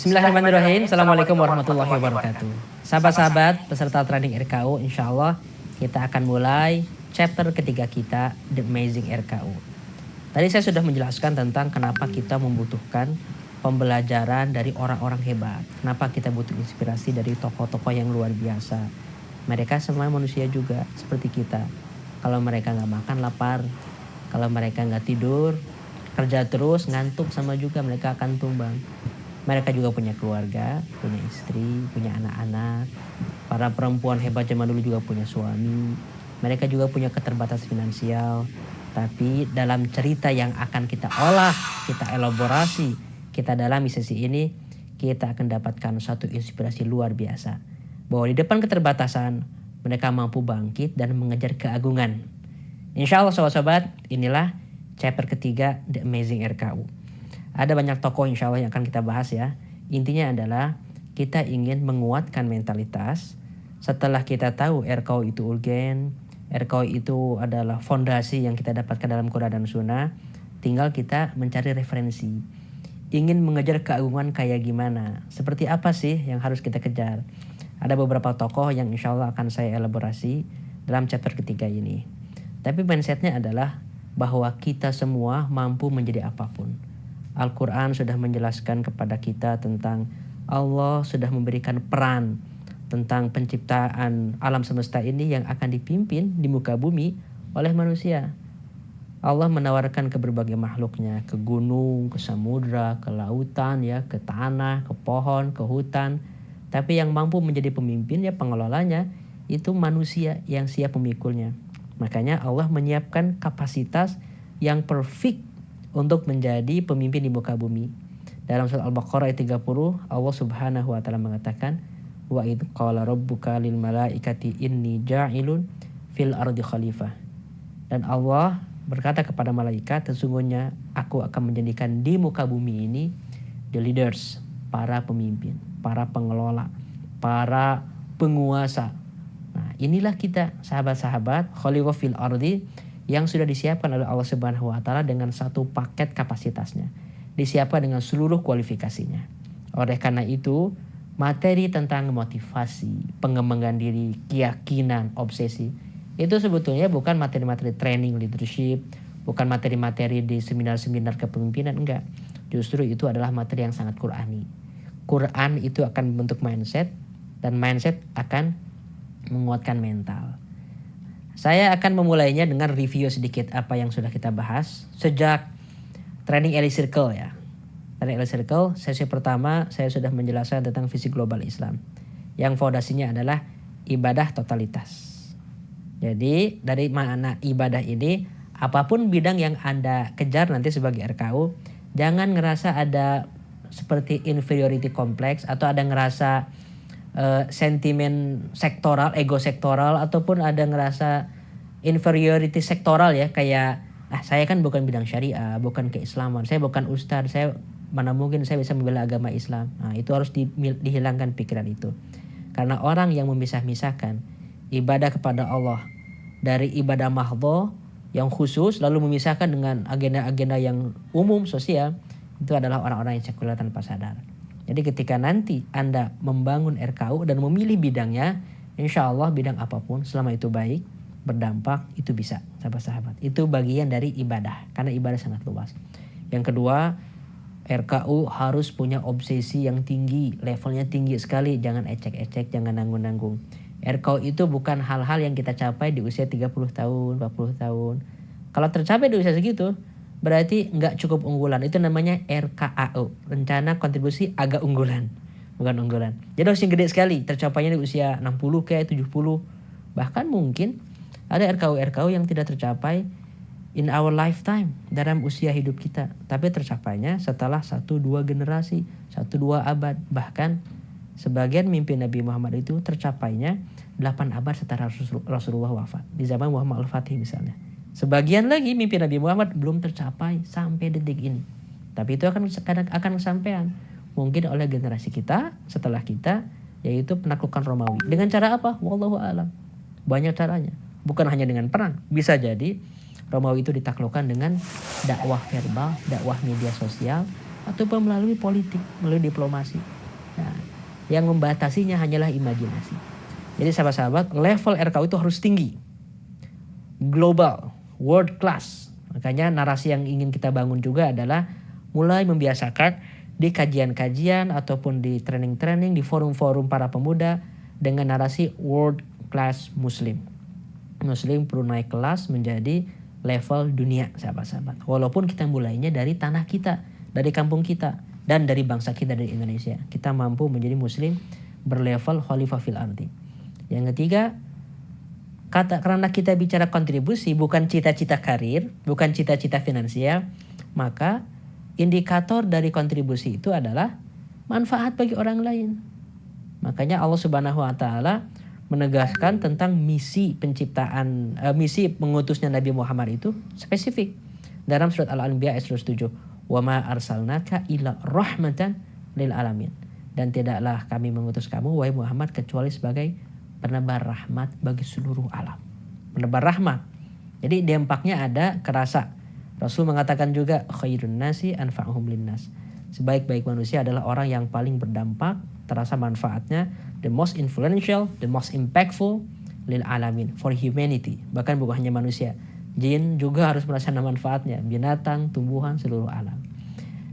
Bismillahirrahmanirrahim. Assalamualaikum warahmatullahi wabarakatuh. Sahabat-sahabat peserta training RKU, insya Allah kita akan mulai chapter ketiga kita, The Amazing RKU. Tadi saya sudah menjelaskan tentang kenapa kita membutuhkan pembelajaran dari orang-orang hebat. Kenapa kita butuh inspirasi dari tokoh-tokoh yang luar biasa. Mereka semua manusia juga seperti kita. Kalau mereka nggak makan, lapar. Kalau mereka nggak tidur, kerja terus, ngantuk, sama juga mereka akan tumbang. Mereka juga punya keluarga, punya istri, punya anak-anak. Para perempuan hebat zaman dulu juga punya suami. Mereka juga punya keterbatasan finansial. Tapi dalam cerita yang akan kita olah, kita elaborasi, kita dalami sesi ini, kita akan dapatkan satu inspirasi luar biasa. Bahwa di depan keterbatasan, mereka mampu bangkit dan mengejar keagungan. Insya Allah sobat-sobat, inilah chapter ketiga The Amazing RKU. Ada banyak tokoh insya Allah yang akan kita bahas ya. Intinya adalah kita ingin menguatkan mentalitas. Setelah kita tahu RKU itu urgen, RKU itu adalah fondasi yang kita dapatkan dalam Quran dan Sunnah, tinggal kita mencari referensi. Ingin mengejar keagungan kayak gimana? Seperti apa sih yang harus kita kejar? Ada beberapa tokoh yang insya Allah akan saya elaborasi dalam chapter ketiga ini. Tapi mindsetnya adalah bahwa kita semua mampu menjadi apapun. Al-Quran sudah menjelaskan kepada kita tentang Allah sudah memberikan peran tentang penciptaan alam semesta ini yang akan dipimpin di muka bumi oleh manusia. Allah menawarkan ke berbagai makhluknya, ke gunung, ke samudra, ke lautan, ya, ke tanah, ke pohon, ke hutan. Tapi yang mampu menjadi pemimpin, ya, pengelolanya itu manusia yang siap memikulnya. Makanya Allah menyiapkan kapasitas yang perfect untuk menjadi pemimpin di muka bumi. Dalam surat Al-Baqarah ayat 30, Allah Subhanahu wa taala mengatakan, "Wa id qala rabbuka lil malaikati inni ja'ilun fil ardi khalifah." Dan Allah berkata kepada malaikat, sesungguhnya aku akan menjadikan di muka bumi ini the leaders, para pemimpin, para pengelola, para penguasa. Nah, inilah kita sahabat-sahabat khalifah fil ardi yang sudah disiapkan oleh Allah Subhanahu wa taala dengan satu paket kapasitasnya. Disiapkan dengan seluruh kualifikasinya. Oleh karena itu, materi tentang motivasi, pengembangan diri, keyakinan, obsesi, itu sebetulnya bukan materi-materi training leadership, bukan materi-materi di seminar-seminar kepemimpinan, enggak. Justru itu adalah materi yang sangat Qur'ani. Quran itu akan membentuk mindset, dan mindset akan menguatkan mental. Saya akan memulainya dengan review sedikit apa yang sudah kita bahas sejak training Elite Circle ya. Training Elite Circle, sesi pertama saya sudah menjelaskan tentang visi global Islam. Yang fondasinya adalah ibadah totalitas. Jadi dari makna ibadah ini, apapun bidang yang Anda kejar nanti sebagai RKU, jangan ngerasa ada seperti inferiority complex atau ada ngerasa sentimen sektoral, ego sektoral, ataupun ada ngerasa inferiority sektoral ya, kayak saya kan bukan bidang syariah, bukan keislaman, saya bukan ustadz, saya mana mungkin saya bisa membela agama Islam. Nah, itu harus dihilangkan pikiran itu. Karena orang yang memisah-misahkan ibadah kepada Allah dari ibadah mahdhah yang khusus lalu memisahkan dengan agenda-agenda yang umum sosial, itu adalah orang-orang yang sekuler tanpa sadar. Jadi ketika nanti Anda membangun RKU dan memilih bidangnya, insya Allah bidang apapun selama itu baik, berdampak, itu bisa sahabat-sahabat. Itu bagian dari ibadah, karena ibadah sangat luas. Yang kedua, RKU harus punya obsesi yang tinggi, levelnya tinggi sekali, jangan ecek-ecek, jangan nanggung-nanggung. RKU itu bukan hal-hal yang kita capai di usia 30 tahun, 40 tahun. Kalau tercapai di usia segitu, berarti nggak cukup unggulan. Itu namanya RKAU, rencana kontribusi agak unggulan, bukan unggulan. Jadi harus yang gede sekali, tercapainya di usia 60 kayak 70. Bahkan mungkin ada RKU yang tidak tercapai in our lifetime, dalam usia hidup kita, tapi tercapainya setelah 1-2 generasi, 1-2 abad. Bahkan sebagian mimpi Nabi Muhammad itu tercapainya 8 abad setelah Rasulullah wafat, di zaman Muhammad Al-Fatih misalnya. Sebagian lagi mimpi Nabi Muhammad belum tercapai sampai detik ini. Tapi itu akan kesampaian mungkin oleh generasi kita setelah kita, yaitu penaklukan Romawi. Dengan cara apa? Wallahu a'lam. Banyak caranya. Bukan hanya dengan perang. Bisa jadi Romawi itu ditaklukkan dengan dakwah verbal, dakwah media sosial, ataupun melalui politik, melalui diplomasi. Nah, yang membatasinya hanyalah imajinasi. Jadi sahabat-sahabat, level RKU itu harus tinggi, global, world class. Makanya narasi yang ingin kita bangun juga adalah mulai membiasakan di kajian-kajian ataupun di training-training, di forum-forum para pemuda dengan narasi world class Muslim. Muslim perlu naik kelas menjadi level dunia, sahabat-sahabat. Walaupun kita mulainya dari tanah kita, dari kampung kita, dan dari bangsa kita, dari Indonesia. Kita mampu menjadi Muslim berlevel khalifah fil ardi. Yang ketiga, karena kita bicara kontribusi, bukan cita-cita karir, bukan cita-cita finansial, maka indikator dari kontribusi itu adalah manfaat bagi orang lain. Makanya Allah Subhanahu wa taala menegaskan tentang misi penciptaan, misi mengutusnya Nabi Muhammad itu spesifik. Dalam surat Al-Anbiya ayat 107, "Wa ma arsalnaka illa rahmatan lil alamin." Dan tidaklah kami mengutus kamu wahai Muhammad kecuali sebagai penebar rahmat bagi seluruh alam. Menebar rahmat. Jadi dampaknya ada kerasa. Rasul mengatakan juga khairun nasi anfa'uhum linnas. Sebaik-baik manusia adalah orang yang paling berdampak, terasa manfaatnya, the most influential, the most impactful lil alamin, for humanity. Bahkan bukan hanya manusia, jin juga harus merasakan manfaatnya, binatang, tumbuhan, seluruh alam.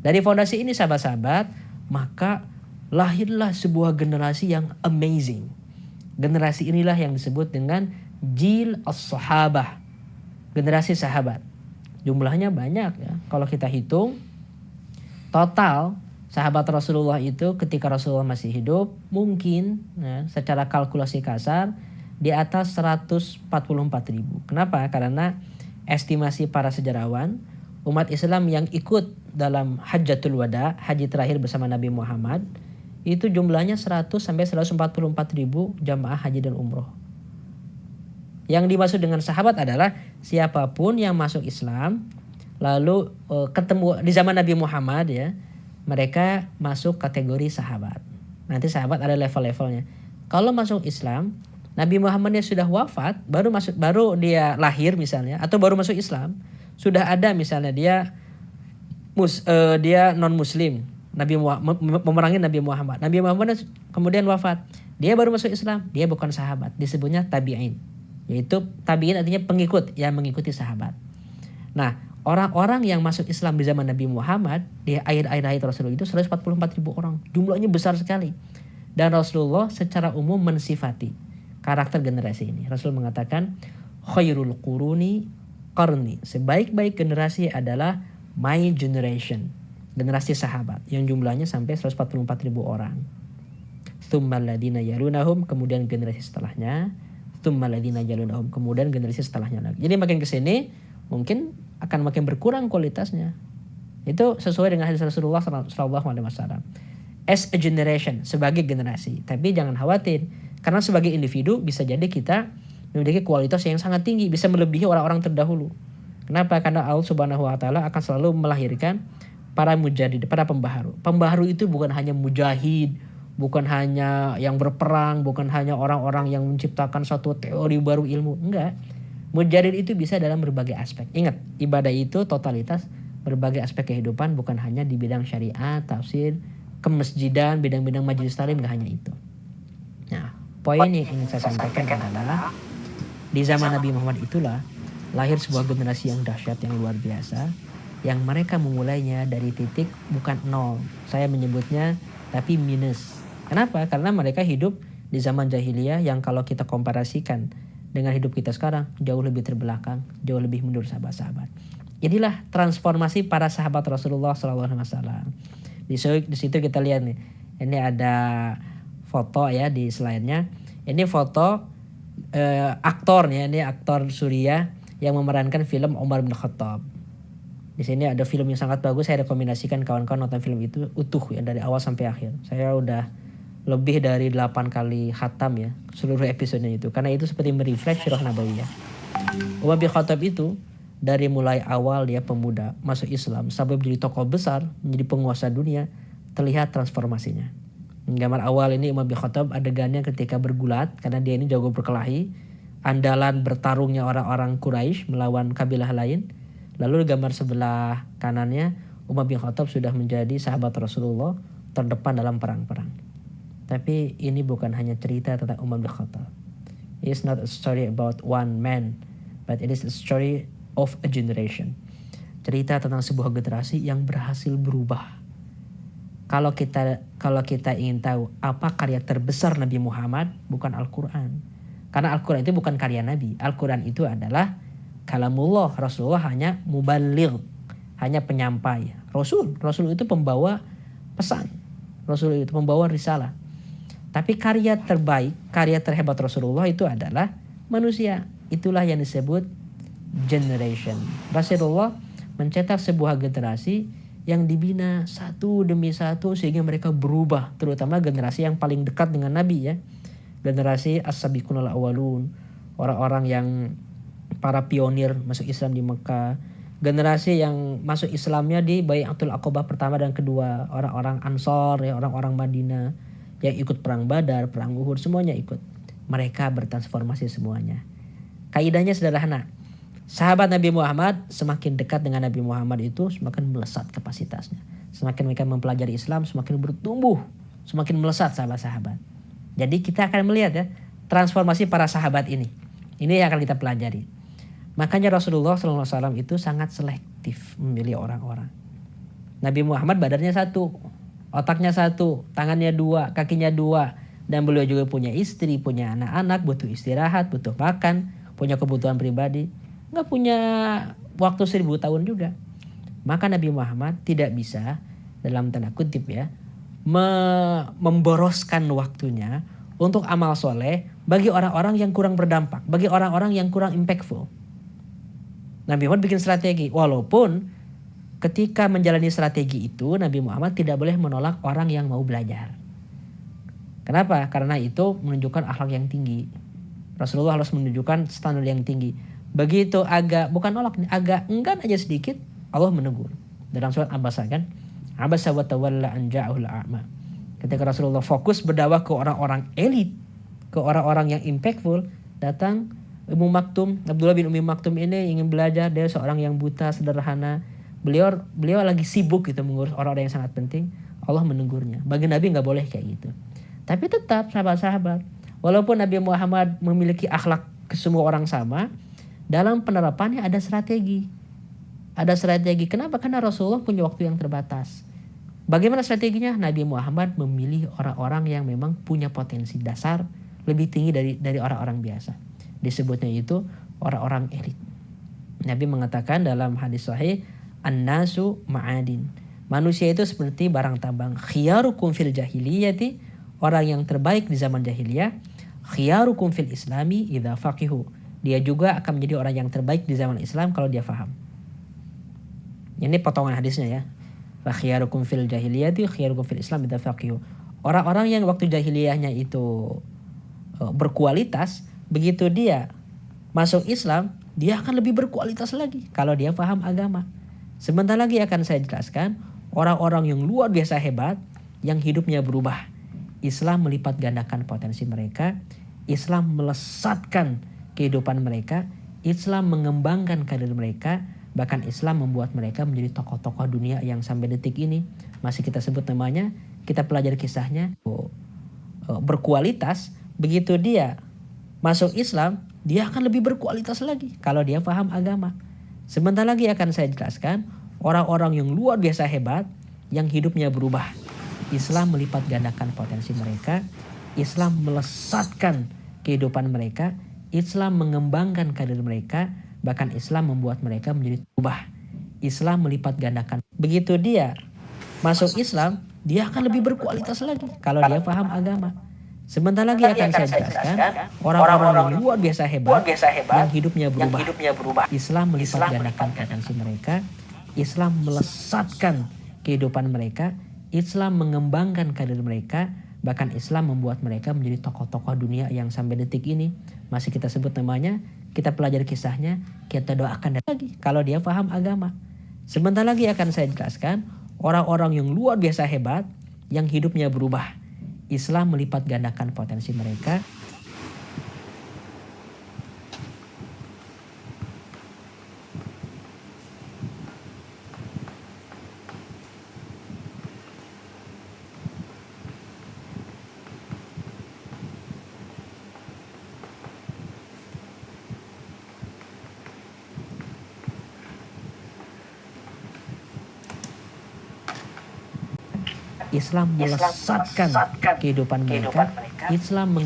Dari fondasi ini sahabat-sahabat, maka lahirlah sebuah generasi yang amazing. Generasi inilah yang disebut dengan Jil as-Sahabah, generasi sahabat. Jumlahnya banyak ya. Kalau kita hitung total sahabat Rasulullah itu ketika Rasulullah masih hidup mungkin ya, secara kalkulasi kasar di atas 144.000. Kenapa? Karena estimasi para sejarawan umat Islam yang ikut dalam Hajjatul Wada, haji terakhir bersama Nabi Muhammad, itu jumlahnya 100 sampai 144.000 jamaah haji dan umroh. Yang dimaksud dengan sahabat adalah siapapun yang masuk Islam lalu ketemu di zaman Nabi Muhammad ya, mereka masuk kategori sahabat. Nanti sahabat ada level-levelnya. Kalau masuk Islam, Nabi Muhammadnya sudah wafat, baru dia lahir misalnya, atau baru masuk Islam, sudah ada misalnya dia non Muslim, memerangi Nabi Muhammad. Nabi Muhammad kemudian wafat, dia baru masuk Islam, dia bukan sahabat, disebutnya tabi'in. Yaitu tabi'in artinya pengikut yang mengikuti sahabat. Nah, orang-orang yang masuk Islam di zaman Nabi Muhammad di akhir-akhir hayat Rasulullah itu 144.000 orang. Jumlahnya besar sekali. Dan Rasulullah secara umum mensifati karakter generasi ini. Rasul mengatakan khairul quruni qarni. Sebaik-baik generasi adalah my generation. Generasi sahabat yang jumlahnya sampai 144.000 orang. Tsummal ladina yalunahum, kemudian generasi setelahnya. Tsummal ladina yalunahum, kemudian generasi setelahnya lagi. Jadi makin ke sini mungkin akan makin berkurang kualitasnya. Itu sesuai dengan hadis Rasulullah SAW. As a generation, sebagai generasi. Tapi jangan khawatir, karena sebagai individu bisa jadi kita memiliki kualitas yang sangat tinggi, bisa melebihi orang-orang terdahulu. Kenapa? Karena Allah Subhanahu wa taala akan selalu melahirkan para mujahid, para pembaharu. Pembaharu itu bukan hanya mujahid, bukan hanya yang berperang, bukan hanya orang-orang yang menciptakan suatu teori baru ilmu. Enggak. Mujahid itu bisa dalam berbagai aspek. Ingat, ibadah itu totalitas berbagai aspek kehidupan, bukan hanya di bidang syariat, tafsir, kemasjidan, bidang-bidang majelis taklim, enggak hanya itu. Nah, poin yang ingin saya sampaikan adalah di zaman Nabi Muhammad itulah lahir sebuah generasi yang dahsyat, yang luar biasa, yang mereka memulainya dari titik bukan nol. Saya menyebutnya tapi minus. Kenapa? Karena mereka hidup di zaman jahiliyah yang kalau kita komparasikan dengan hidup kita sekarang jauh lebih terbelakang, jauh lebih mundur sahabat-sahabat. Inilah transformasi para sahabat Rasulullah SAW. Di situ kita lihat nih, ini ada foto ya di slide-nya. Ini foto aktornya, ini aktor Suriah yang memerankan film Umar bin Khattab. Di sini ada film yang sangat bagus, saya rekomendasikan kawan-kawan nonton film itu utuh ya dari awal sampai akhir. Saya udah lebih dari 8 kali khatam ya seluruh episodenya itu, karena itu seperti merefresh sirah nabawiyah. Umar bin Khattab itu dari mulai awal dia pemuda masuk Islam sampai menjadi tokoh besar, menjadi penguasa dunia, terlihat transformasinya. Gambar awal ini Umar bin Khattab adegannya ketika bergulat, karena dia ini jago berkelahi, andalan bertarungnya orang-orang Quraisy melawan kabilah lain. Lalu gambar sebelah kanannya Umar bin Khattab sudah menjadi sahabat Rasulullah terdepan dalam perang-perang. Tapi ini bukan hanya cerita tentang Umar bin Khattab. It's not a story about one man, but it is a story of a generation. Cerita tentang sebuah generasi yang berhasil berubah. Kalau kita ingin tahu apa karya terbesar Nabi Muhammad, bukan Al-Quran. Karena Al-Quran itu bukan karya Nabi. Al-Quran itu adalah kalamullah. Rasulullah hanya mubaligh, hanya penyampai. Rasul itu pembawa pesan. Rasul itu pembawa risalah. Tapi karya terbaik, karya terhebat Rasulullah itu adalah manusia. Itulah yang disebut generation. Rasulullah mencetak sebuah generasi yang dibina satu demi satu sehingga mereka berubah, terutama generasi yang paling dekat dengan Nabi ya. Generasi as-sabiqunal awwalun, orang-orang yang para pionir masuk Islam di Mekah. Generasi yang masuk Islamnya di Bai'atul Aqabah pertama dan kedua, orang-orang Ansor ya, orang-orang Madinah yang ikut perang Badar, perang Uhud, semuanya ikut. Mereka bertransformasi semuanya. Kaidahnya sederhana. Sahabat Nabi Muhammad semakin dekat dengan Nabi Muhammad itu semakin melesat kapasitasnya. Semakin mereka mempelajari Islam semakin bertumbuh, semakin melesat sahabat-sahabat. Jadi kita akan melihat ya transformasi para sahabat ini. Ini yang akan kita pelajari. Makanya Rasulullah SAW itu sangat selektif memilih orang-orang. Nabi Muhammad badannya satu, otaknya satu, tangannya dua, kakinya dua. Dan beliau juga punya istri, punya anak-anak, butuh istirahat, butuh makan, punya kebutuhan pribadi. Nggak punya waktu 1000 tahun juga. Maka Nabi Muhammad tidak bisa dalam tanda kutip ya memboroskan waktunya untuk amal soleh bagi orang-orang yang kurang berdampak, bagi orang-orang yang kurang impactful. Nabi Muhammad bikin strategi, walaupun ketika menjalani strategi itu Nabi Muhammad tidak boleh menolak orang yang mau belajar. Kenapa? Karena itu menunjukkan akhlak yang tinggi. Rasulullah harus menunjukkan standar yang tinggi. Begitu agak, bukan nolak, agak enggan aja sedikit, Allah menegur. Dalam surat Abasa kan, Abasa wa tawalla an ja'ahul a'ma. Ketika Rasulullah fokus berdakwah ke orang-orang elit, ke orang-orang yang impactful, datang Ummu Maktum, Abdullah bin Ummi Maktum ini ingin belajar, dia seorang yang buta sederhana. Beliau lagi sibuk gitu mengurus orang-orang yang sangat penting, Allah menegurnya. Bagi Nabi nggak boleh kayak gitu. Tapi tetap sahabat-sahabat, walaupun Nabi Muhammad memiliki akhlak ke semua orang sama, dalam penerapannya ada strategi. Ada strategi. Kenapa? Karena Rasulullah punya waktu yang terbatas. Bagaimana strateginya? Nabi Muhammad memilih orang-orang yang memang punya potensi dasar lebih tinggi dari orang-orang biasa. Disebutnya itu orang-orang elit. Nabi mengatakan dalam hadis sahih, an-nasu ma'adin. Manusia itu seperti barang tambang. Khiyarukum fil jahiliyati, orang yang terbaik di zaman jahiliyah. Khiyarukum fil islami idza faqihu. Dia juga akan menjadi orang yang terbaik di zaman Islam kalau dia faham. Ini potongan hadisnya ya. Fa khiyarukum fil jahiliyati khiyarukum fil islam idza faqihu. Orang-orang yang waktu jahiliyahnya itu berkualitas, begitu dia masuk Islam, dia akan lebih berkualitas lagi kalau dia paham agama. Sebentar lagi akan saya jelaskan orang-orang yang luar biasa hebat yang hidupnya berubah. Islam melipat gandakan potensi mereka, Islam melesatkan kehidupan mereka, Islam mengembangkan karir mereka, bahkan Islam membuat mereka menjadi tokoh-tokoh dunia yang sampai detik ini masih kita sebut namanya, kita pelajari kisahnya, berkualitas. Begitu dia masuk Islam, dia akan lebih berkualitas lagi kalau dia paham agama. Sebentar lagi akan saya jelaskan orang-orang yang luar biasa hebat yang hidupnya berubah. Islam melipat gandakan potensi mereka, Islam melesatkan kehidupan mereka, Islam mengembangkan karir mereka, bahkan Islam membuat mereka menjadi berubah. Islam melipat gandakan. Begitu dia masuk Islam, dia akan lebih berkualitas lagi kalau dia paham agama. Sebentar lagi akan saya jelaskan orang-orang yang luar biasa hebat yang hidupnya berubah. Islam melipat gandakan potensi mereka, Islam melesatkan kehidupan mereka, Islam mengembangkan karir mereka, bahkan Islam membuat mereka menjadi tokoh-tokoh dunia yang sampai detik ini masih kita sebut namanya, kita pelajari kisahnya, kita doakan lagi kalau dia paham agama. Sebentar lagi akan saya jelaskan orang-orang yang luar biasa hebat yang hidupnya berubah. Islam melipat gandakan potensi mereka. Islam melesatkan kehidupan mereka. Islam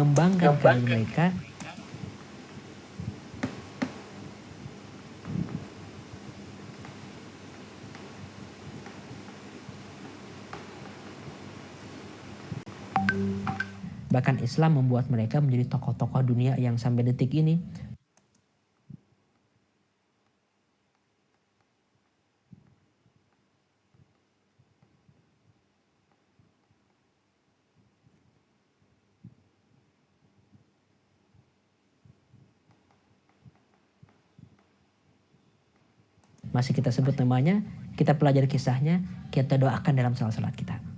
mengembangkan karir mereka. Bahkan Islam membuat mereka menjadi tokoh-tokoh dunia yang sampai detik ini masih kita sebut namanya, kita pelajari kisahnya, kita doakan dalam salat-salat kita.